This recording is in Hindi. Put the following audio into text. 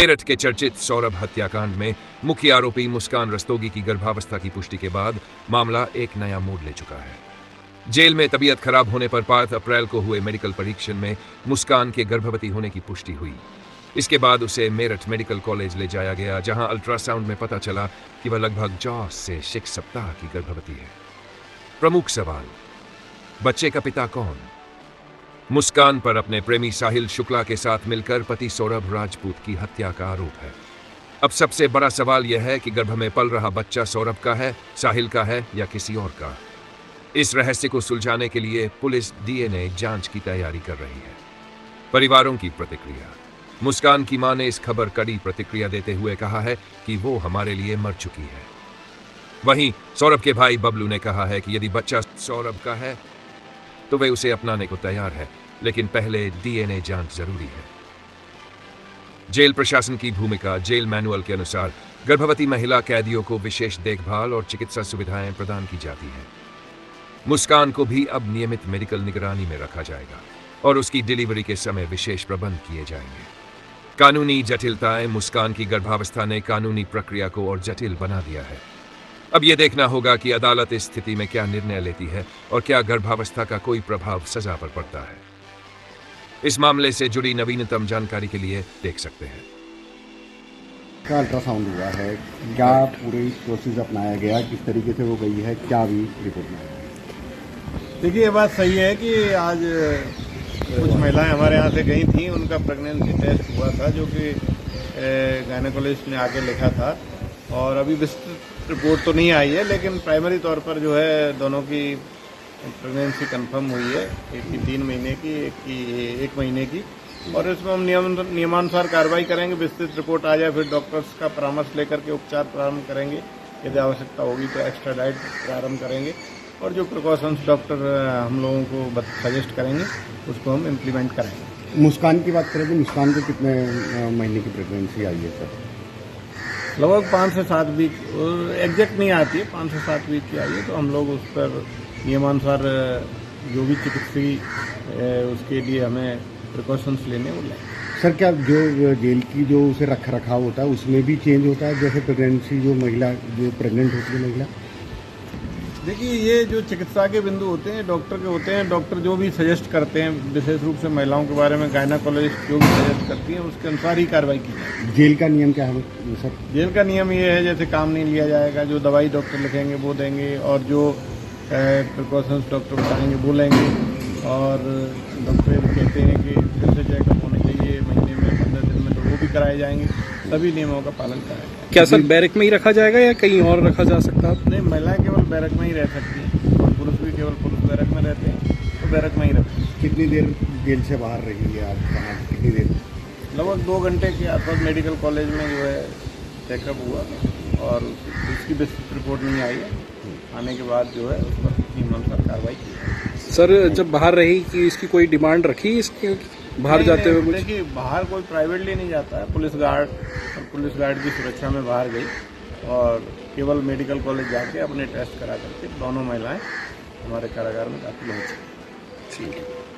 मेरठ के चर्चित सौरभ हत्याकांड में मुख्य आरोपी मुस्कान रस्तोगी की गर्भावस्था की पुष्टि के बाद मामला एक नया मोड़ ले चुका है। जेल में तबीयत खराब होने पर 5 अप्रैल को हुए मेडिकल परीक्षण में मुस्कान के गर्भवती होने की पुष्टि हुई। इसके बाद उसे मेरठ मेडिकल कॉलेज ले जाया गया, जहां अल्ट्रासाउंड में पता चला कि वह लगभग 4 से 6 सप्ताह की गर्भवती है। प्रमुख सवाल, बच्चे का पिता कौन? मुस्कान पर अपने प्रेमी साहिल शुक्ला के साथ मिलकर पति सौरभ राजपूत की हत्या का आरोप है। अब सबसे बड़ा सवाल यह है कि गर्भ में पल रहा बच्चा सौरभ का है, साहिल का है या किसी और का। इस रहस्य को सुलझाने के लिए पुलिस डीएनए जांच की तैयारी कर रही है। परिवारों की प्रतिक्रिया। मुस्कान की मां ने इस खबर कड़ी प्रतिक्रिया देते हुए कहा है कि वो हमारे लिए मर चुकी है। वहीं सौरभ के भाई बबलू ने कहा है कि यदि बच्चा सौरभ का है तो वे उसे अपनाने को तैयार है, लेकिन पहले डीएनए जांच जरूरी है। जेल प्रशासन की भूमिका। जेल मैनुअल के अनुसार गर्भवती महिला कैदियों को विशेष देखभाल और चिकित्सा सुविधाएं प्रदान की जाती हैं। मुस्कान को भी अब नियमित मेडिकल निगरानी में रखा जाएगा और उसकी डिलीवरी के समय विशेष प्रबंध किए जाएंगे। कानूनी जटिलताएं। मुस्कान की गर्भावस्था ने कानूनी प्रक्रिया को और जटिल बना दिया है। अब यह देखना होगा कि अदालत इस स्थिति में क्या निर्णय लेती है और क्या गर्भावस्था का कोई प्रभाव सजा पर पड़ता है। इस मामले से जुड़ी नवीनतम जानकारी के लिए देख सकते हैं। का अल्ट्रासाउंड हुआ है, क्या पूरी प्रोसेस अपनाया गया, किस तरीके से वो गई है, क्या भी रिपोर्ट में आया? देखिए, ये बात सही है कि आज कुछ महिलाएं हमारे यहाँ से गई थी, उनका प्रेगनेंसी टेस्ट हुआ था जो कि गायनेकोलॉजिस्ट ने आके लिखा था, और अभी विस्तृत रिपोर्ट तो नहीं आई है, लेकिन प्राइमरी तौर पर जो है दोनों की प्रेगनेंसी कंफर्म हुई है, एक की 3 महीने की, एक की 1 महीने की, और इसमें हम नियमानुसार कार्रवाई करेंगे। विस्तृत रिपोर्ट आ जाए फिर डॉक्टर्स का परामर्श लेकर के उपचार प्रारंभ करेंगे। यदि आवश्यकता होगी तो एक्स्ट्रा डाइट प्रारंभ करेंगे, और जो प्रिकॉशंस डॉक्टर हम लोगों को सजेस्ट करेंगे उसको हम इम्प्लीमेंट करेंगे। मुस्कान की बात करें तो मुस्कान को कितने महीने की प्रेगनेंसी आई है सर? लगभग 5 से 7 वीक, एग्जैक्ट नहीं आती है, 5 से 7 वीक की आई है। तो हम लोग उस पर नियमानुसार जो भी चिकित्सीय उसके लिए हमें प्रिकॉशंस लेने वो लें। सर, क्या जो जेल की जो उसे रख रखाव होता है उसमें भी चेंज होता है, जैसे प्रेगनेंसी जो महिला जो प्रेग्नेंट होती है महिला? देखिए, ये जो चिकित्सा के बिंदु होते हैं डॉक्टर के होते हैं। डॉक्टर जो भी सजेस्ट करते हैं, विशेष रूप से महिलाओं के बारे में गायनेकोलॉजिस्ट जो भी सजेस्ट करती हैं उसके अनुसार ही कार्रवाई की जाए। जेल का नियम क्या है सर? जेल का नियम ये है, जैसे काम नहीं लिया जाएगा, जो दवाई डॉक्टर लिखेंगे वो देंगे, और जो प्रिकॉशंस डॉक्टर बताएंगे वो लेंगे, और डॉक्टर कहते हैं कि फिर से चेकअप होने चाहिए महीने में 15 दिन में, तो वो भी कराए जाएंगे। सभी नियमों का पालन कराया जाएगा। क्या सर बैरक में ही रखा जाएगा या कहीं और रखा जा सकता है? नहीं, महिलाएं केवल बैरक में ही रह सकती हैं, और पुरुष भी केवल पुरुष बैरक में रहते हैं, तो बैरक में ही रहते हैं। कितनी देर जेल से बाहर रही है आप? कहाँ कितनी देर? लगभग 2 घंटे के आसपास मेडिकल कॉलेज में जो है चेकअप हुआ, और उसकी विस्तृत रिपोर्ट नहीं आई है। आने के बाद जो है उस पर नियमानुसार कार्रवाई की। सर, जब बाहर रही कि इसकी कोई डिमांड रखी इसके बाहर जाते हुए? कुछ देखिए, बाहर कोई प्राइवेटली नहीं जाता है। पुलिस गार्ड की सुरक्षा में बाहर गई, और केवल मेडिकल कॉलेज जाके अपने टेस्ट करा करके दोनों महिलाएं हमारे कारागार में दाखिल हो चुकी। ठीक है।